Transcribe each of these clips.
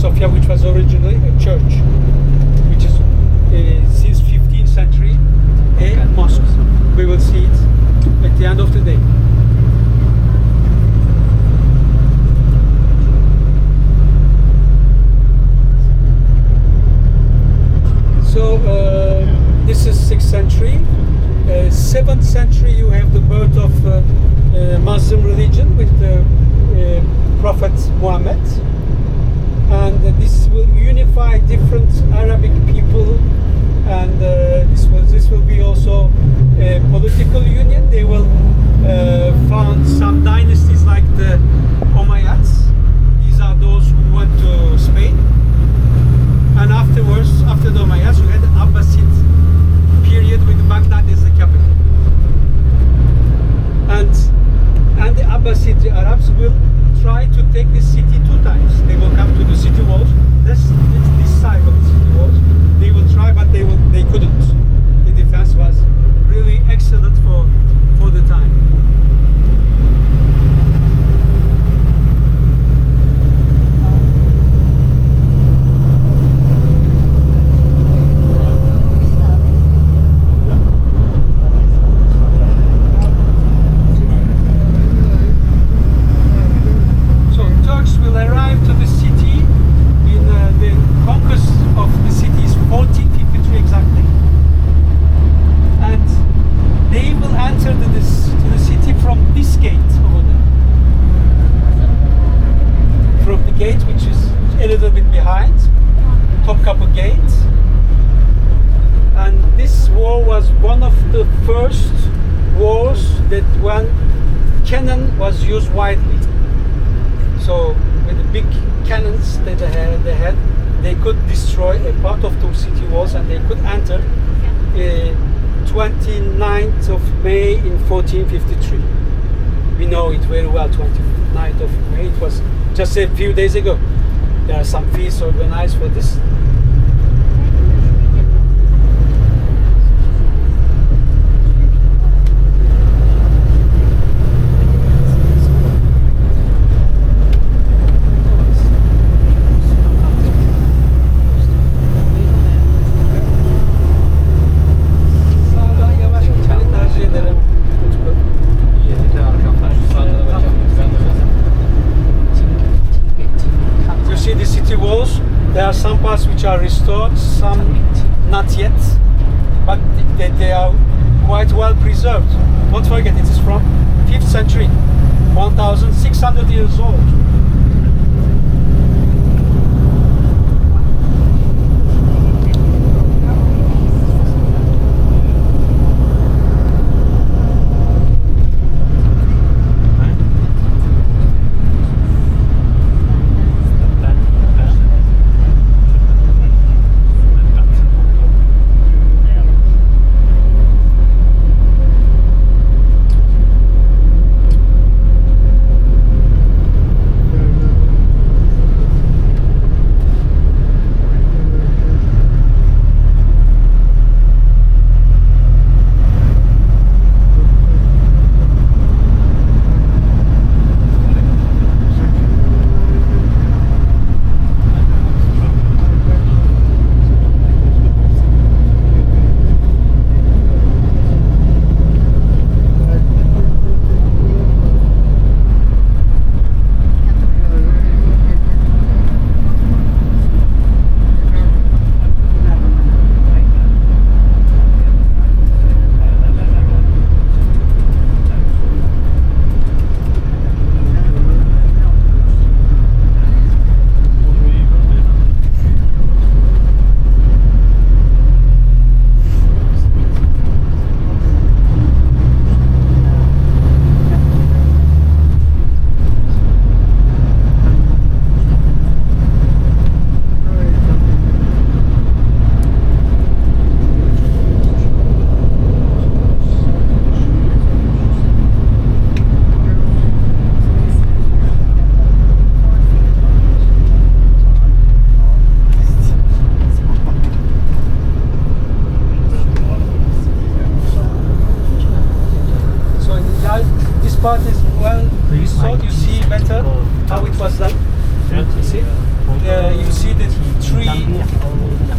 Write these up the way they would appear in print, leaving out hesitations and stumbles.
Sofia, which was originally a church, which is since 15th century a mosque. We will see it at the end of the day. So this is 6th century. 7th century you have the birth of Muslim religion with the Prophet Muhammad, and this will unify different Arabic people, and this will be also a political union. They will found some dynasties like the Umayyads. These are those who went to Spain, and afterwards, after the Umayyads, you had the Abbasid period with Baghdad as the capital. And the Abbasid Arabs will try to take this city 2 times. They will come to the city walls. This side of the city walls. They will try, but they couldn't. The defense was really excellent for the time. First wars that when cannon was used widely. So with the big cannons that they had, they could destroy a part of the city walls, and they could enter 29th of May in 1453. We know it very well, 29th of May. It was just a few days ago. There are some feasts organized for this. There are some parts which are restored, some not yet, but they are quite well preserved. Don't forget, it is from 5th century, 1,600 years old.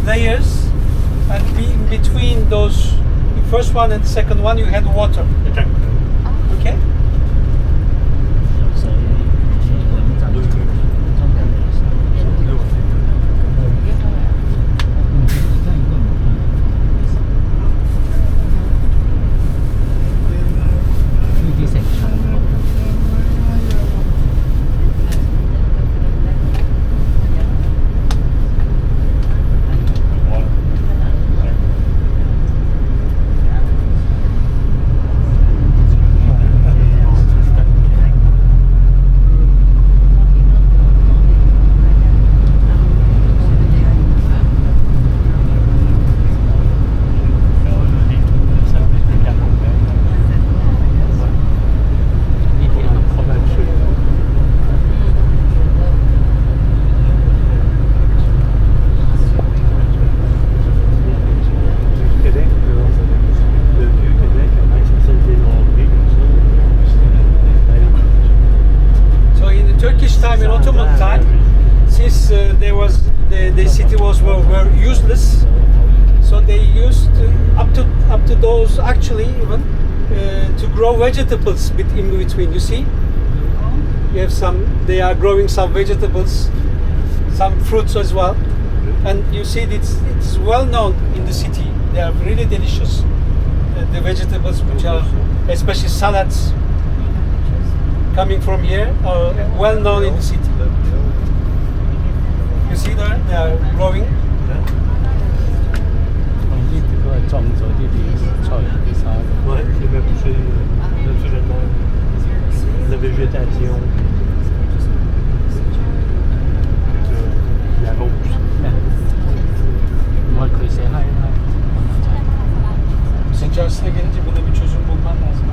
layers, and in between those, the first one and the second one, you had water. Okay. In Ottoman time, since the city were useless, so they used up to those actually even to grow vegetables in between. You see, you have they are growing some vegetables, some fruits as well, and you see it's well known in the city. They are really delicious. The vegetables, which are especially salads, coming from here, are well known in the city. You see there, they are growing. Ouais, c'est même poussé naturellement. La végétation. La rose. Sıcağısına gelince buna bir çözüm bulman lazım.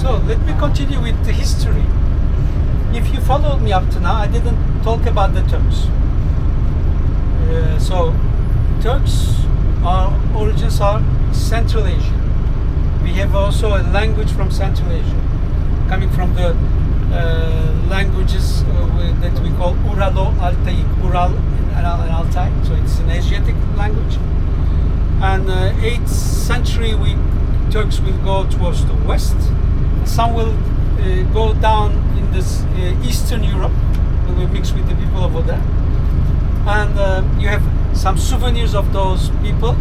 So let me continue with the history. If you followed me up to now, I didn't talk about the Turks. So Turks, our origins are Central Asia. We have also a language from Central Asia, coming from the languages that we call Uralo-Altaic, Ural and Altai. So it's an Asiatic language. And 8th century, Turks will go towards the west. Some will go down in this Eastern Europe, and will mix with the people over there. And you have some souvenirs of those people.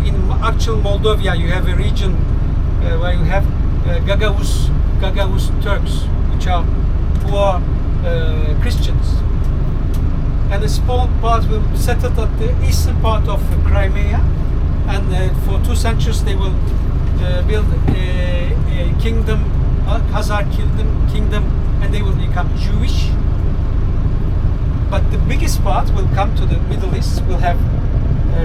In actual Moldova, you have a region where you have Gagavuz Turks, which are poor Christians. And a small part will be settled at the eastern part of Crimea, and for 2 centuries they will build a kingdom, Khazar kingdom, and they will become Jewish. But the biggest part will come to the Middle East, will have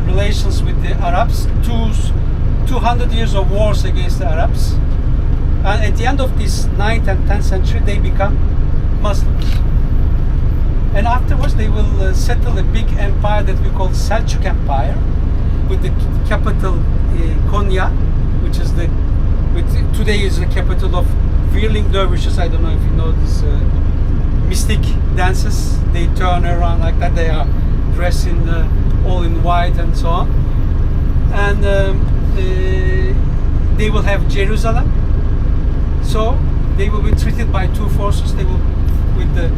relations with the Arabs, 200 years of wars against the Arabs. And at the end of this 9th and 10th century, they become Muslims. And afterwards, they will settle a big empire that we call Selçuk Empire, with the capital Konya, which is today is the capital of whirling dervishes. I don't know if you know this mystic dances. They turn around like that. They are dressed in all in white and so on. And they will have Jerusalem. So they will be treated by 2 forces. They will with the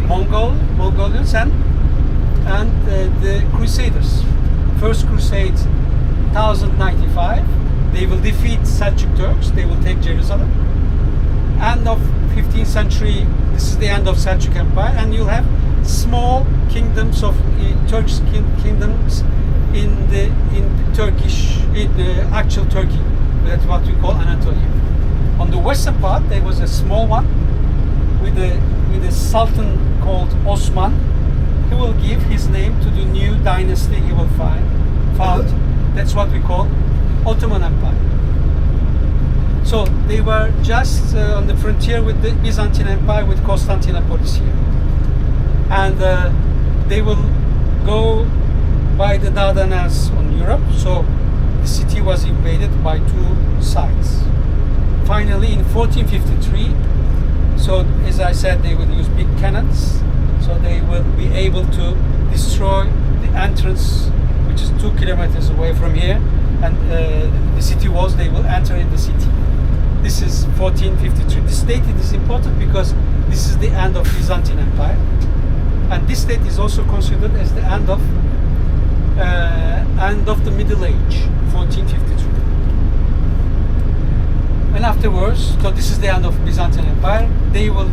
Mongolians and the Crusaders. First Crusade, 1095. They will defeat Selçuk Turks. They will take Jerusalem. End of 15th century. This is the end of Selçuk Empire, and you'll have small kingdoms of Turkish kingdoms in the actual Turkey. That's what we call Anatolia. On the western part, there was a small one with a sultan called Osman, who will give his name to the new dynasty he will found. That's what we call Ottoman Empire. So they were just on the frontier with the Byzantine Empire, with Constantinople here. And they will go by the Dardanelles on Europe, so the city was invaded by two sides. Finally, in 1453, so as I said, they will use big cannons, so they will be able to destroy the entrance, which is 2 kilometers away from here, and the city walls. They will enter in the city. This is 1453. This date is important because this is the end of Byzantine Empire, and this date is also considered as the end of the Middle Age, 1453. And afterwards, so this is the end of Byzantine Empire. They will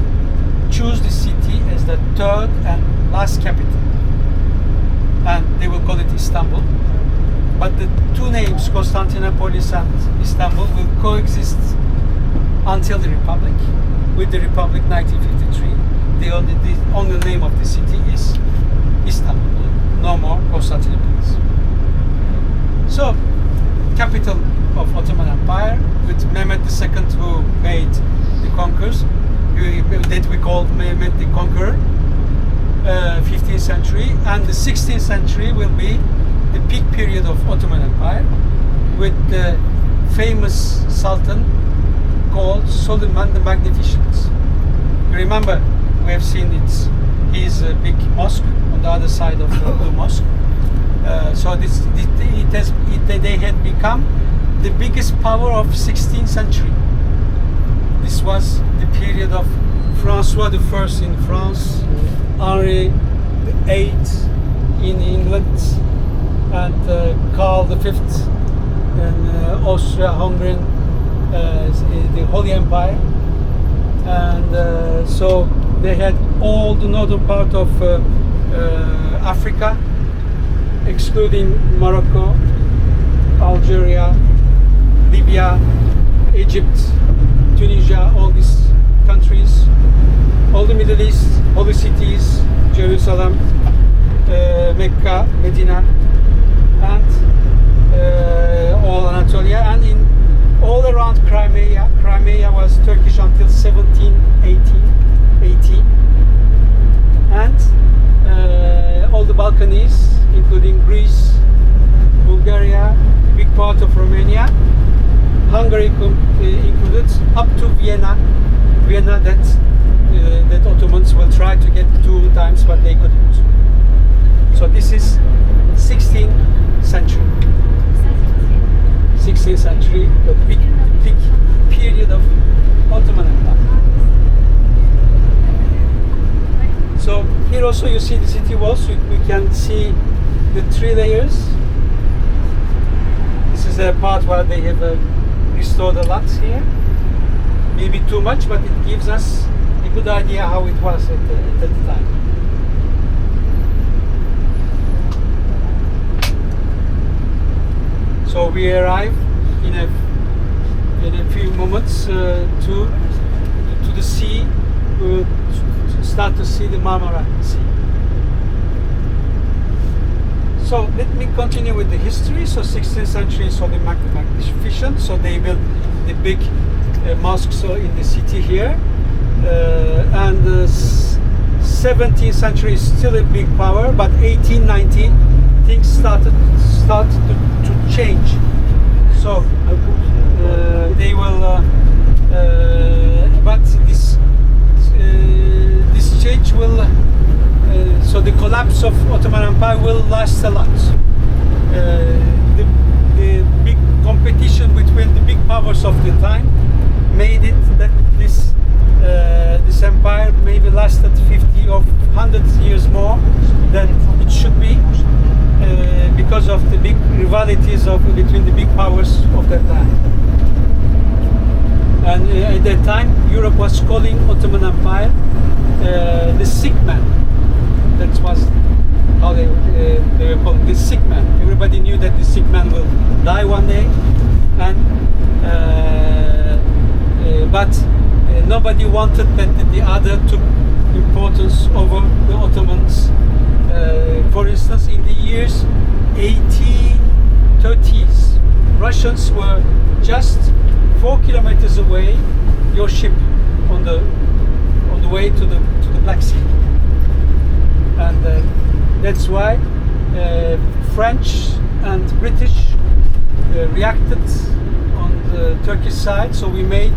choose the city as the third and last capital, and they will call it Istanbul. But the two names, Constantinopolis and Istanbul, will coexist until the Republic. With the Republic 1953, the only name of the city is Istanbul, no more Constantinopolis. So, capital of Ottoman Empire, with Mehmet II who made the conquers, that we call Mehmet the Conqueror, 15th century, and the 16th century will be the peak period of Ottoman Empire, with the famous Sultan called Suleiman the Magnificent. You remember, we have seen his big mosque on the other side of the Blue Mosque. So they had become the biggest power of 16th century. This was the period of Francois I in France, Henri VIII in England, and Karl V in Austria-Hungary, the Holy Empire. And so they had all the northern part of Africa, excluding Morocco, Algeria, Libya, Egypt, Tunisia, all these countries, all the Middle East, all the cities, Jerusalem, Mecca, Medina, and all Anatolia, and in all around Crimea. Crimea was Turkish until 1780, and all the Balkans, including Greece, Bulgaria, big part of Romania, Hungary included, up to Vienna. Vienna that Ottomans will try to get 2 times, but they couldn't. So this is 16th century. 16th century, the big period of Ottoman Empire. So here also you see the city walls. We can see the 3 layers. This is a part where they have restored a lot here. Maybe too much, but it gives us a good idea how it was at the time. So we arrive in a few moments to the sea, to start to see the Marmara Sea. So let me continue with the history. So 16th century Suleiman the Magnificent. So they built the big mosques in the city here, and 17th century is still a big power, but 1819 things started to change. So they will, but this change will. So the collapse of Ottoman Empire will last a lot. The big competition between the big powers of the time made it that this empire maybe lasted 50 or 100 years more than it should be, because of the big rivalities between the big powers of that time. And at that time, Europe was calling Ottoman Empire the sick man. That was how they were called, the sick man. Everybody knew that the sick man will die one day, and but nobody wanted that the other took importance over the Ottomans. For instance, in the years 1830s, Russians were just 4 kilometers away, your ship on the way to the Black Sea, and that's why French and British reacted on the Turkish side, so we made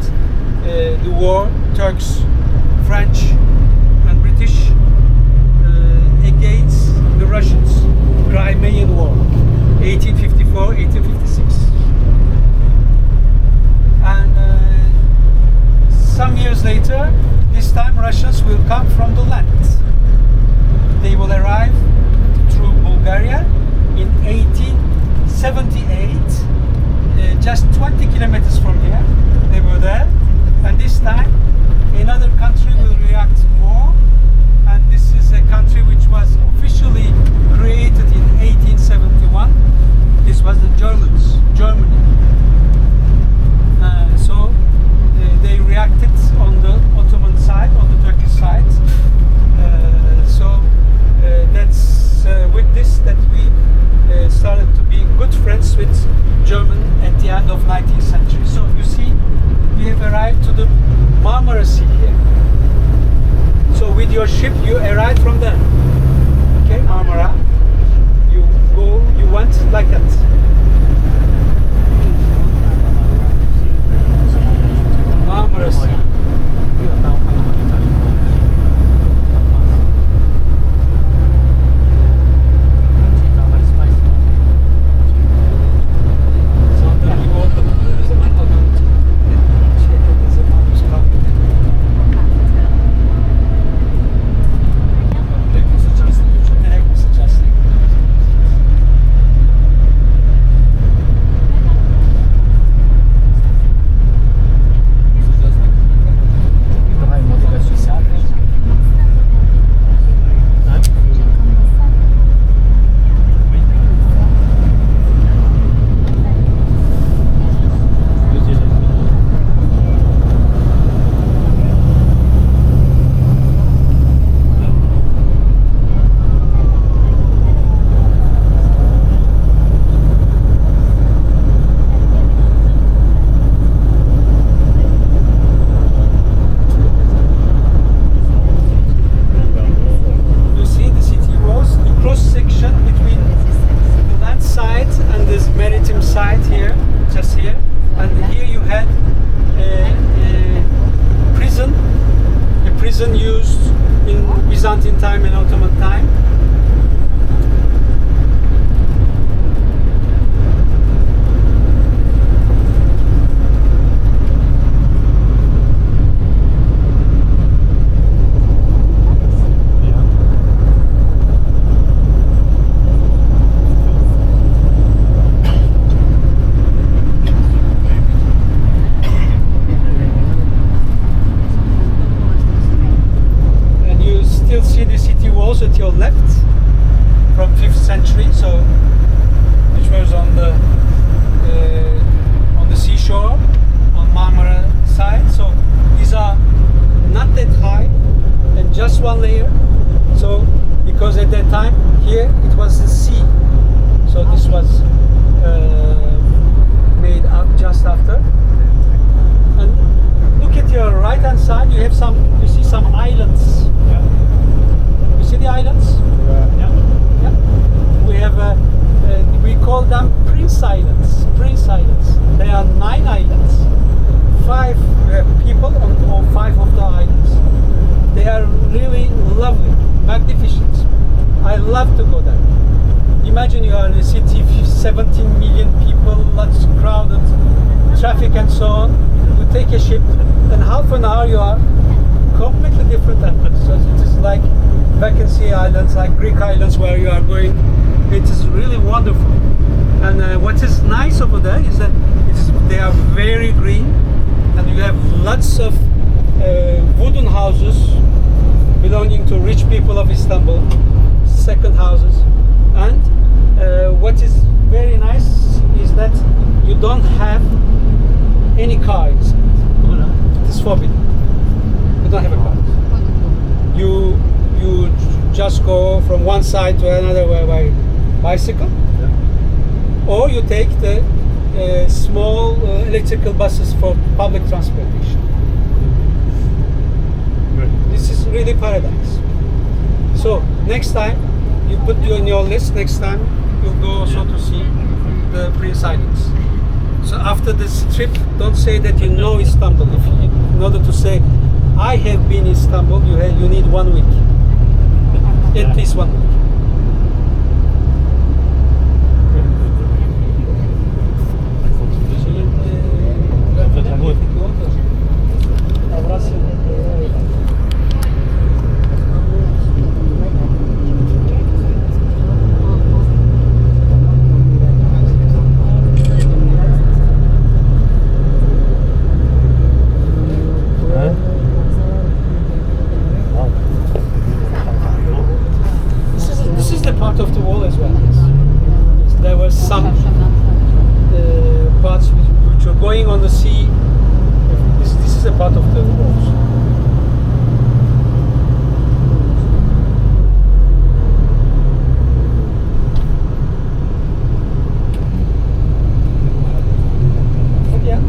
the war, Turks, French and British against the Russians, Crimean War, 1854-1856. And some years later, this time Russians will come from the land. They will arrive through Bulgaria in 1878, just 20 kilometers from here. They were there, and this time another country will react more, and this is a country which was officially created in 1871. This was the Germans, Germany. So they reacted on the Ottoman side, on the Turkish side. That's with this that we started to be good friends with German at the end of 19th century. So you see, we have arrived to the Marmara Sea here. So with your ship, you arrive from there. Okay, Marmara. You go, you went like that. Marmara Sea. Used in Byzantine time and Ottoman time. At your left from 5th century, so which was on the seashore on Marmara side. So these are not that high and just one layer. So because at that time here it was the sea, so this was made up just after. And look at your right hand side. You have you see some islands. See the islands? Yeah. We have we call them Prince Islands. Prince Islands. They are 9 islands. 5 people on 5 of the islands. They are really lovely, magnificent. I love to go there. Imagine you are in a city of 17 million people, lots crowded, traffic and so on. You take a ship, and half an hour you are completely different islands. So it is like vacancy islands, like Greek islands where you are going. It is really wonderful. And what is nice over there is that they are very green, and you have lots of wooden houses belonging to rich people of Istanbul, second houses. And what is very nice is that you don't have any cars. It is forbidden. You don't have a car. You just go from one side to another by bicycle, or you take the small electrical buses for public transportation. This is really paradise. So next time you put you on your list. Next time you'll go also to see the Prince Islands. So after this trip, don't say that you know Istanbul. In order to say, I have been in Istanbul, you need 1 week. At least 1 week. This is the part of the wall as well. Yes. There were some parts which were going on the sea. This is a part of the walls. But yeah.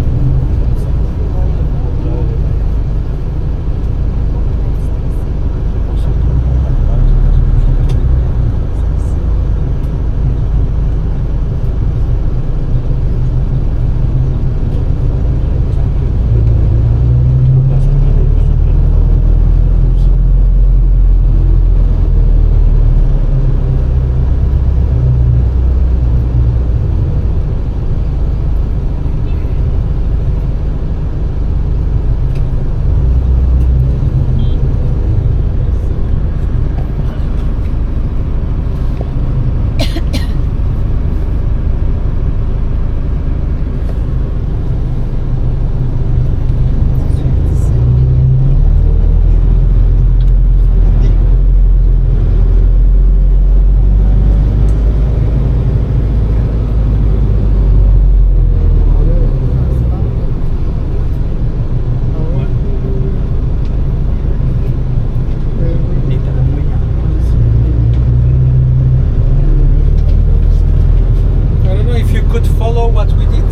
Follow what we did.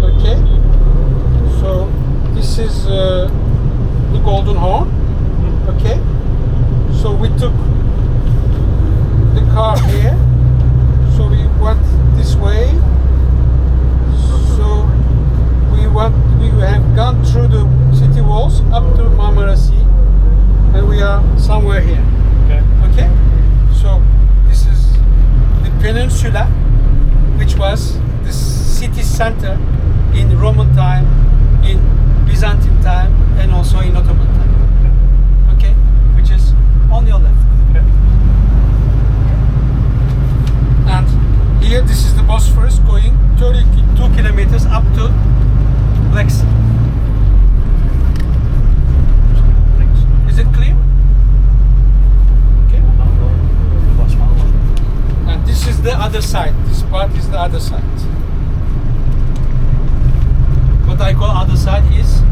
Okay, so this is the Golden Horn. Okay, so we took the car here, so we went this way, so we have gone through the city walls up to Marmara Sea, and we are somewhere here. Okay, so this is the peninsula, which was the city center in Roman time, in Byzantine time, and also in Ottoman time. Okay, which is on your left. And here, this is the Bosphorus going 32 kilometers up to Black Sea. Is it clear? Okay. And this is the other side. This part is the other side. What I call other side is